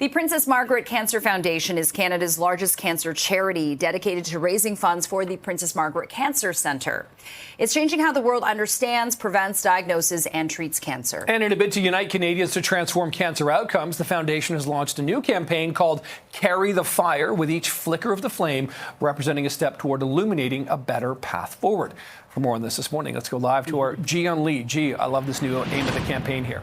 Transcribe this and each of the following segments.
The Princess Margaret Cancer Foundation is Canada's largest cancer charity dedicated to raising funds for the Princess Margaret Cancer Centre. It's changing how the world understands, prevents, diagnoses, and treats cancer. And in a bid to unite Canadians to transform cancer outcomes, the foundation has launched a new campaign called Carry the Fire, with each flicker of the flame representing a step toward illuminating a better path forward. For more on this morning, let's go live to our Jee-Yun. Gee, I love this new aim of the campaign here.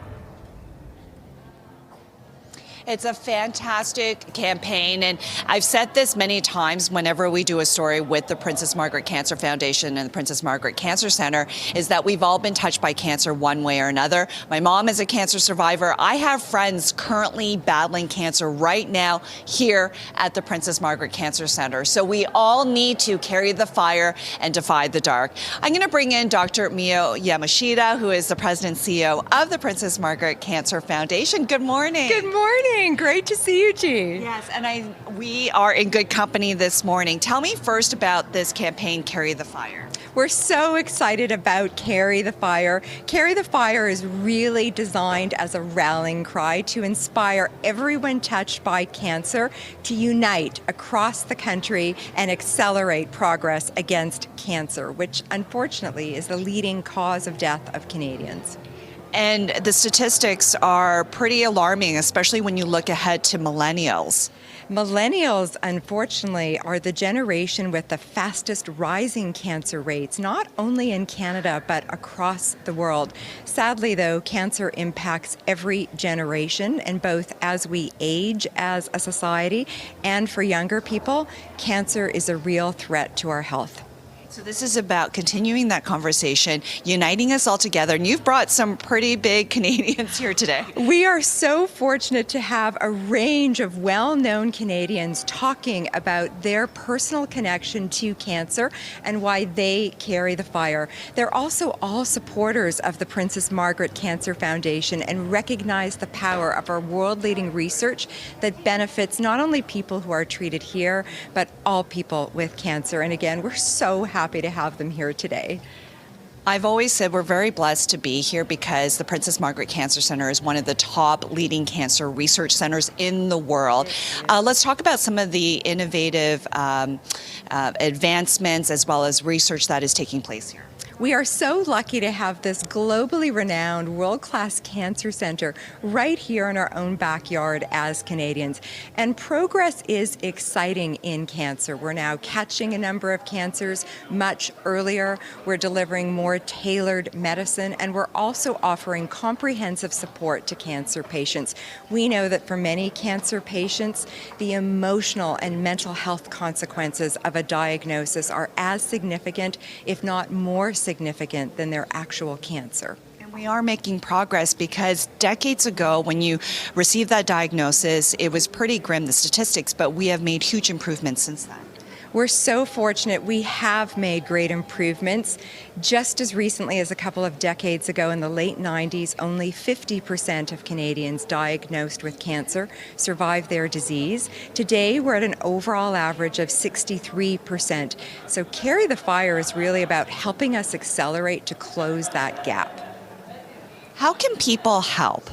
It's a fantastic campaign, and I've said this many times whenever we do a story with the Princess Margaret Cancer Foundation and the Princess Margaret Cancer Center, is that we've all been touched by cancer one way or another. My mom is a cancer survivor. I have friends currently battling cancer right now here at the Princess Margaret Cancer Center. So we all need to carry the fire and defy the dark. I'm going to bring in Dr. Miyo Yamashita, who is the President and CEO of the Princess Margaret Cancer Foundation. Good morning. Good morning. Great to see you, Gee. Yes, and we are in good company this morning. Tell me first about this campaign, Carry the Fire. We're so excited about Carry the Fire. Carry the Fire is really designed as a rallying cry to inspire everyone touched by cancer to unite across the country and accelerate progress against cancer, which unfortunately is the leading cause of death of Canadians. And the statistics are pretty alarming, especially when you look ahead to millennials. Millennials, unfortunately, are the generation with the fastest rising cancer rates, not only in Canada, but across the world. Sadly, though, cancer impacts every generation, and both as we age as a society and for younger people, cancer is a real threat to our health. So this is about continuing that conversation, uniting us all together, and you've brought some pretty big Canadians here today. We are so fortunate to have a range of well-known Canadians talking about their personal connection to cancer and why they carry the fire. They're also all supporters of the Princess Margaret Cancer Foundation and recognize the power of our world-leading research that benefits not only people who are treated here, but all people with cancer. And again, we're so happy to have them here today. I've always said we're very blessed to be here because the Princess Margaret Cancer Center is one of the top leading cancer research centers in the world. Let's talk about some of the innovative advancements as well as research that is taking place here. We are so lucky to have this globally renowned world-class cancer center right here in our own backyard as Canadians. And progress is exciting in cancer. We're now catching a number of cancers much earlier. We're delivering more tailored medicine, and we're also offering comprehensive support to cancer patients. We know that for many cancer patients, the emotional and mental health consequences of a diagnosis are as significant, if not more significant, than their actual cancer. And we are making progress because decades ago, when you received that diagnosis, it was pretty grim, the statistics, but we have made huge improvements since then. We're so fortunate. We have made great improvements. Just as recently as a couple of decades ago, in the late 90s, only 50% of Canadians diagnosed with cancer survived their disease. Today, we're at an overall average of 63%. So Carry the Fire is really about helping us accelerate to close that gap. How can people help?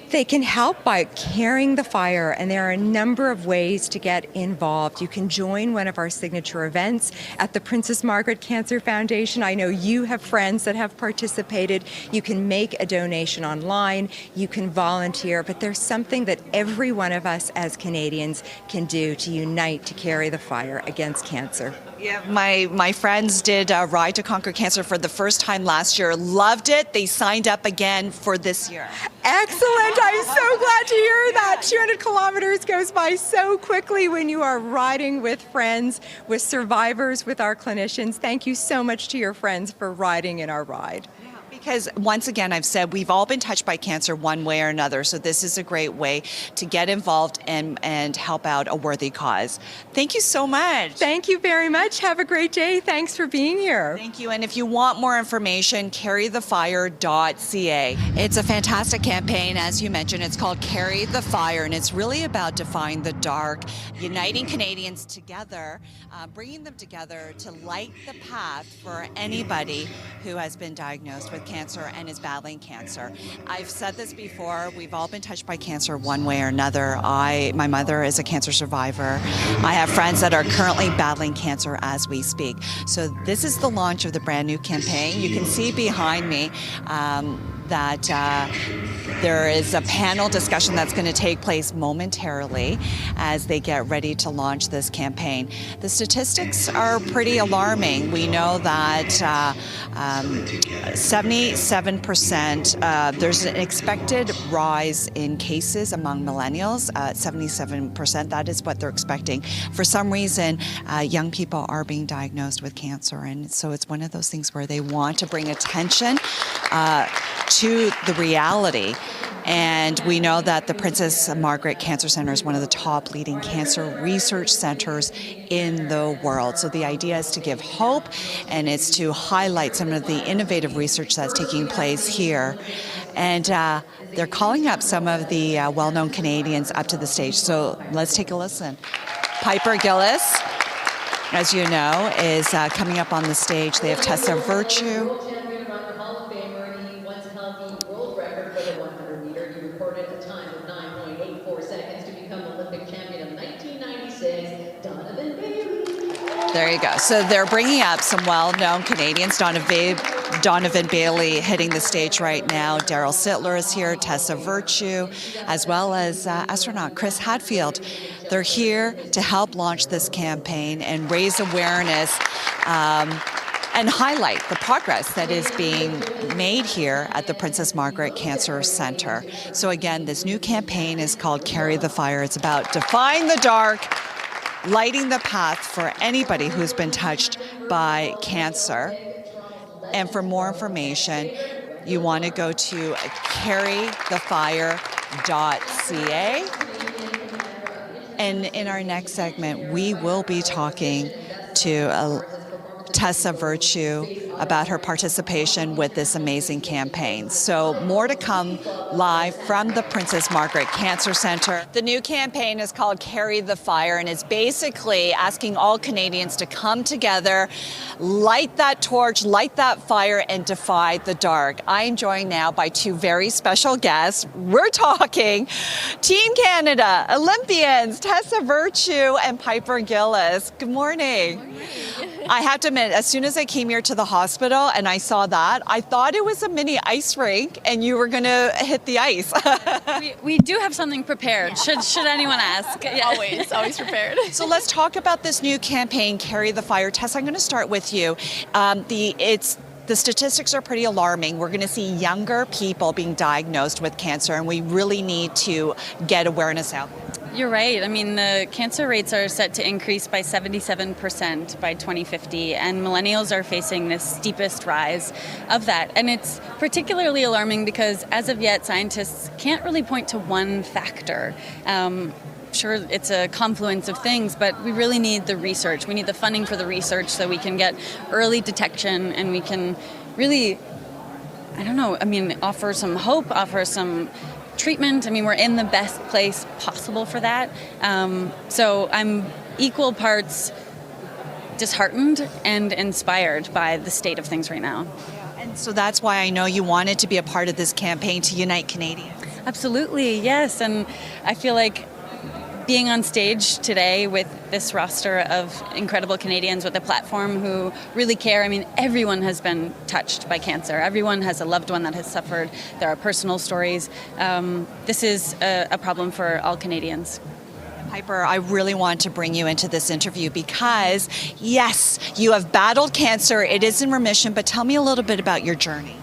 They can help by carrying the fire, and there are a number of ways to get involved. You can join one of our signature events at the Princess Margaret Cancer Foundation. I know you have friends that have participated. You can make a donation online. You can volunteer, but there's something that every one of us as Canadians can do to unite to carry the fire against cancer. Yeah, my friends did Ride to Conquer Cancer for the first time last year. Loved it. They signed up again for this year. Excellent. I'm so glad to hear that. 200 kilometers goes by so quickly when you are riding with friends, with survivors, with our clinicians. Thank you so much to your friends for riding in our ride. Because once again, I've said we've all been touched by cancer one way or another, so this is a great way to get involved and help out a worthy cause. Thank you so much. Thank you very much. Have a great day. Thanks for being here. Thank you. And if you want more information, carrythefire.ca. It's a fantastic campaign, as you mentioned. It's called Carry the Fire, and it's really about defying the dark, uniting Canadians together, bringing them together to light the path for anybody who has been diagnosed with cancer. cancer and is battling cancer. I've said this before, we've all been touched by cancer one way or another. My mother is a cancer survivor. I have friends that are currently battling cancer as we speak. So this is the launch of the brand new campaign. You can see behind me that there is a panel discussion that's going to take place momentarily as they get ready to launch this campaign. The statistics are pretty alarming. We know that 77%, there's an expected rise in cases among millennials, 77%. That is what they're expecting. For some reason, young people are being diagnosed with cancer, and so it's one of those things where they want to bring attention to the reality. And we know that the Princess Margaret Cancer Center is one of the top leading cancer research centers in the world. So the idea is to give hope, and it's to highlight some of the innovative research that's taking place here. And they're calling up some of the well-known Canadians up to the stage. So let's take a listen. Piper Gillis, as you know, is coming up on the stage. They have Tessa Virtue. There you go. So they're bringing up some well-known Canadians. Donovan Bailey hitting the stage right now. Daryl Sittler is here, Tessa Virtue, as well as astronaut Chris Hadfield. They're here to help launch this campaign and raise awareness and highlight the progress that is being made here at the Princess Margaret Cancer Center. So again, this new campaign is called Carry the Fire. It's about defying the dark, lighting the path for anybody who's been touched by cancer. And for more information, you want to go to carrythefire.ca. And in our next segment, we will be talking to Tessa Virtue about her participation with this amazing campaign. So more to come live from the Princess Margaret Cancer Center. The new campaign is called Carry the Fire, and it's basically asking all Canadians to come together, light that torch, light that fire, and defy the dark. I'm joined now by two very special guests. We're talking Team Canada, Olympians, Tessa Virtue and Piper Gillis. Good morning. Good morning. I have to admit, as soon as I came here to the hospital and I saw that, I thought it was a mini ice rink and you were going to hit the ice. we do have something prepared, should anyone ask. Yeah. Always prepared. So let's talk about this new campaign, Carry the Fire. Tess, I'm going to start with you. The statistics are pretty alarming. We're going to see younger people being diagnosed with cancer, and we really need to get awareness out there. You're right. I mean, the cancer rates are set to increase by 77% by 2050, and millennials are facing the steepest rise of that. And it's particularly alarming because, as of yet, scientists can't really point to one factor. Sure, it's a confluence of things, but we really need the research. We need the funding for the research so we can get early detection and we can really, offer some hope, offer some treatment. I mean, we're in the best place possible for that. So I'm equal parts disheartened and inspired by the state of things right now. And so that's why I know you wanted to be a part of this campaign to unite Canadians. Absolutely, yes. And I feel like being on stage today with this roster of incredible Canadians with a platform who really care. I mean, everyone has been touched by cancer. Everyone has a loved one that has suffered. There are personal stories. This is a problem for all Canadians. Piper, I really want to bring you into this interview because, yes, you have battled cancer. It is in remission, but tell me a little bit about your journey.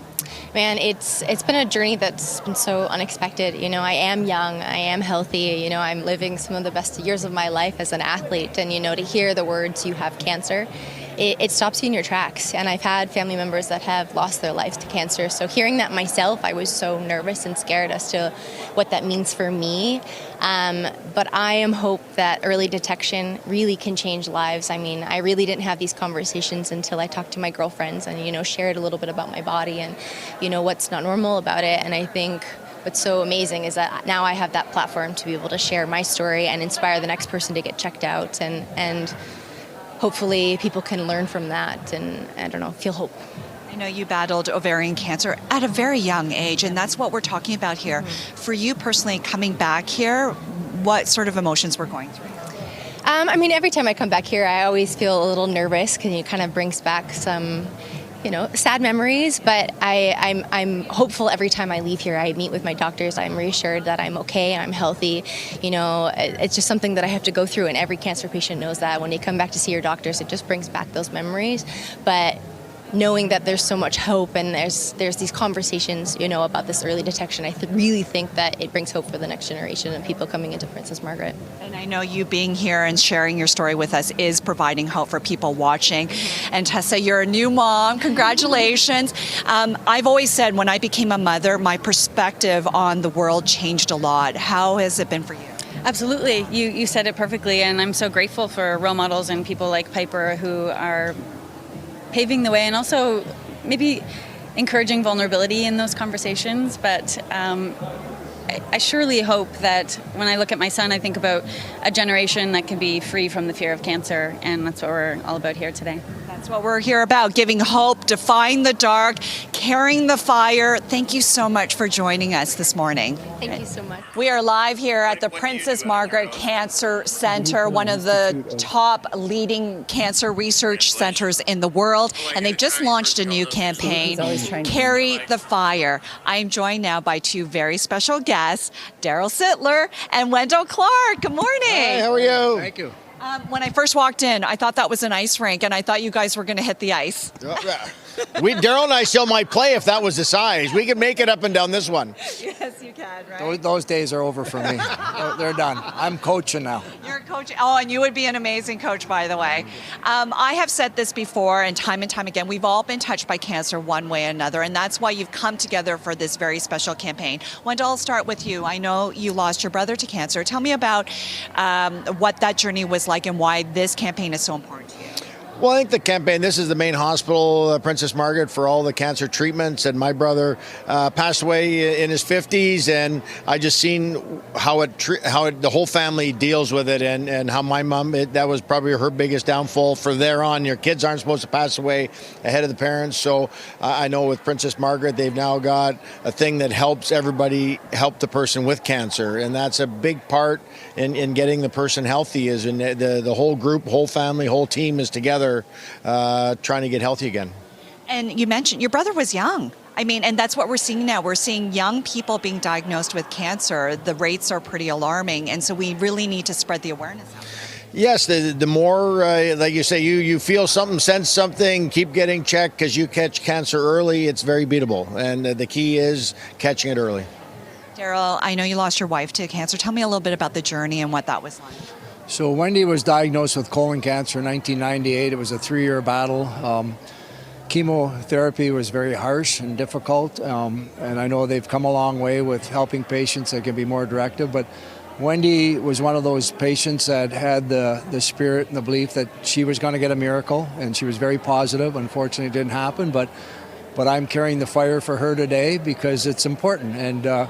Man, it's been a journey that's been so unexpected. You know, I am young, I am healthy, you know, I'm living some of the best years of my life as an athlete. And, you know, to hear the words, you have cancer, it stops you in your tracks. And I've had family members that have lost their lives to cancer. So hearing that myself, I was so nervous and scared as to what that means for me. But I am hope that early detection really can change lives. I mean, I really didn't have these conversations until I talked to my girlfriends and, you know, shared a little bit about my body and, you know, what's not normal about it. And I think what's so amazing is that now I have that platform to be able to share my story and inspire the next person to get checked out. And hopefully people can learn from that and, I don't know, feel hope. I know you battled ovarian cancer at a very young age, and that's what we're talking about here. For you personally, coming back here, what sort of emotions were going through? I mean, every time I come back here, I always feel a little nervous because it kind of brings back some, sad memories. But I'm hopeful every time I leave here. I meet with my doctors. I'm reassured that I'm okay, I'm healthy. It's just something that I have to go through, and every cancer patient knows that. When you come back to see your doctors, it just brings back those memories. But knowing that there's so much hope and there's these conversations, about this early detection, I really think that it brings hope for the next generation and people coming into Princess Margaret. And I know you being here and sharing your story with us is providing hope for people watching. And Tessa, you're a new mom. Congratulations. I've always said when I became a mother, my perspective on the world changed a lot. How has it been for you? Absolutely. You said it perfectly, and I'm so grateful for role models and people like Piper who are paving the way and also maybe encouraging vulnerability in those conversations. But I surely hope that when I look at my son, I think about a generation that can be free from the fear of cancer, and that's what we're all about here today. That's what we're here about, giving hope, defying the dark, carrying the fire. Thank you so much for joining us this morning. Thank you so much. We are live here at the Princess Margaret Cancer Center, one of the top leading cancer research centers in the world, and they've just launched a new campaign, Carry the Fire. I am joined now by two very special guests, Daryl Sittler and Wendell Clark. Good morning. Hi, how are you? Thank you. When I first walked in, I thought that was an ice rink, and I thought you guys were going to hit the ice. Daryl and I still might play if that was the size. We could make it up and down this one. Yes, you can, right? Those days are over for me. They're done. I'm coaching now. You're a coach. Oh, and you would be an amazing coach, by the way. I have said this before, and time again, we've all been touched by cancer one way or another, and that's why you've come together for this very special campaign. Wendell, I'll start with you. I know you lost your brother to cancer. Tell me about what that journey was like and why this campaign is so important to you. Well, I think the campaign, this is the main hospital, Princess Margaret, for all the cancer treatments. And my brother passed away in his 50s, and I just seen how the whole family deals with it, and how my mom, that was probably her biggest downfall. For there on, your kids aren't supposed to pass away ahead of the parents. So I know with Princess Margaret, they've now got a thing that helps everybody help the person with cancer. And that's a big part in getting the person healthy, is in the whole group, whole family, whole team is together trying to get healthy again. And you mentioned your brother was young. I mean, and that's what we're seeing now. We're seeing young people being diagnosed with cancer. The rates are pretty alarming, and so we really need to spread the awareness out there. Yes, the more, like you say, you feel something, sense something, keep getting checked, because you catch cancer early, it's very beatable. And the key is catching it early. Daryl, I know you lost your wife to cancer. Tell me a little bit about the journey and what that was like. So Wendy was diagnosed with colon cancer in 1998. It was a 3-year battle. Chemotherapy was very harsh and difficult, and I know they've come a long way with helping patients that can be more directive, but Wendy was one of those patients that had the spirit and the belief that she was going to get a miracle, and she was very positive. Unfortunately, it didn't happen, but I'm carrying the fire for her today because it's important. And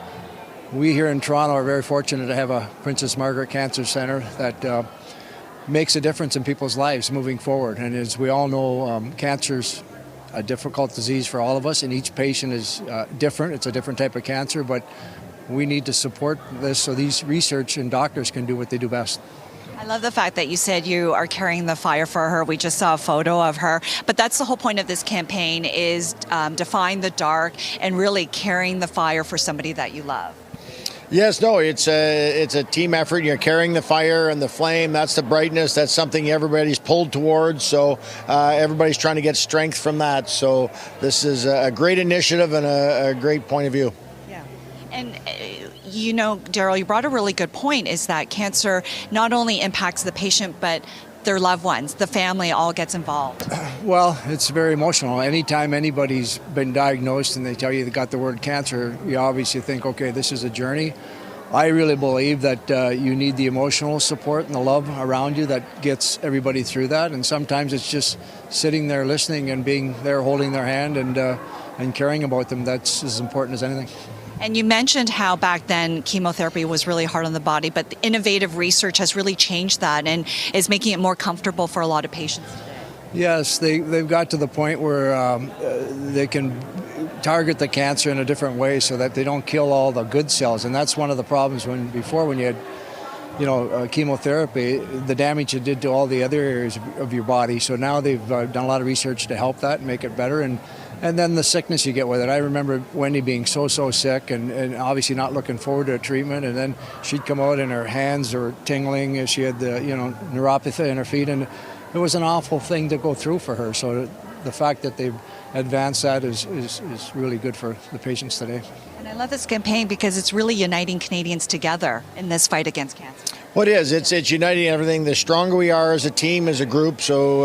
we here in Toronto are very fortunate to have a Princess Margaret Cancer Center that makes a difference in people's lives moving forward. And as we all know, cancer's a difficult disease for all of us, and each patient is different. It's a different type of cancer, but we need to support this so these research and doctors can do what they do best. I love the fact that you said you are carrying the fire for her. We just saw a photo of her. But that's the whole point of this campaign, is defying the dark and really carrying the fire for somebody that you love. Yes, no, it's a team effort. You're carrying the fire and the flame. That's the brightness. That's something everybody's pulled towards. So everybody's trying to get strength from that. So this is a great initiative and a great point of view. Yeah. And you know, Daryl, you brought a really good point, is that cancer not only impacts the patient, but their loved ones, the family all gets involved. Well, it's very emotional. Anytime anybody's been diagnosed and they tell you they got the word cancer, you obviously think, okay, this is a journey. I really believe that you need the emotional support and the love around you that gets everybody through that. And sometimes it's just sitting there listening and being there holding their hand and caring about them. That's as important as anything. And you mentioned how back then chemotherapy was really hard on the body, but the innovative research has really changed that and is making it more comfortable for a lot of patients today. Yes, they've got to the point where they can target the cancer in a different way so that they don't kill all the good cells. And that's one of the problems when you had chemotherapy, the damage it did to all the other areas of your body. So now they've done a lot of research to help that and make it better. And then the sickness you get with it. I remember Wendy being so sick and obviously not looking forward to a treatment. And then she'd come out and her hands were tingling. She had the neuropathy in her feet. And it was an awful thing to go through for her. So the fact that they've advanced that is really good for the patients today. And I love this campaign because it's really uniting Canadians together in this fight against cancer. Well, it is. It's uniting everything. The stronger we are as a team, as a group, so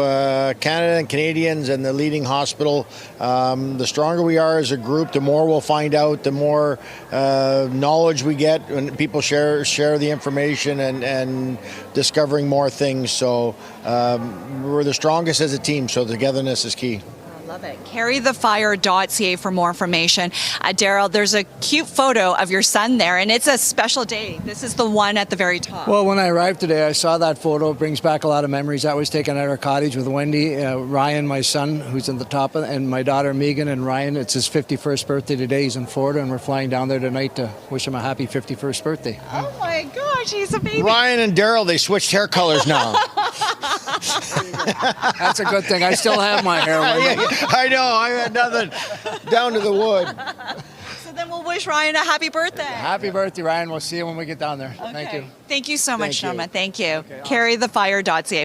Canada and Canadians and the leading hospital, the stronger we are as a group, the more we'll find out, the more knowledge we get when people share the information and discovering more things. So we're the strongest as a team, so togetherness is key. Love it. Carrythefire.ca for more information. Daryl, there's a cute photo of your son there, and it's a special day. This is the one at the very top. Well, when I arrived today, I saw that photo. It brings back a lot of memories. That was taken at our cottage with Wendy, Ryan, my son, who's at the top, and my daughter Megan and Ryan. It's his 51st birthday today. He's in Florida, and we're flying down there tonight to wish him a happy 51st birthday. Oh my gosh, he's a baby. Ryan and Daryl, they switched hair colors now. That's a good thing. I still have my hair. I know. I had nothing down to the wood. So then we'll wish Ryan a happy birthday. Happy birthday, Ryan. We'll see you when we get down there. Okay. Thank you. Thank you so much, you. Norma. Thank you. Carrythefire.ca.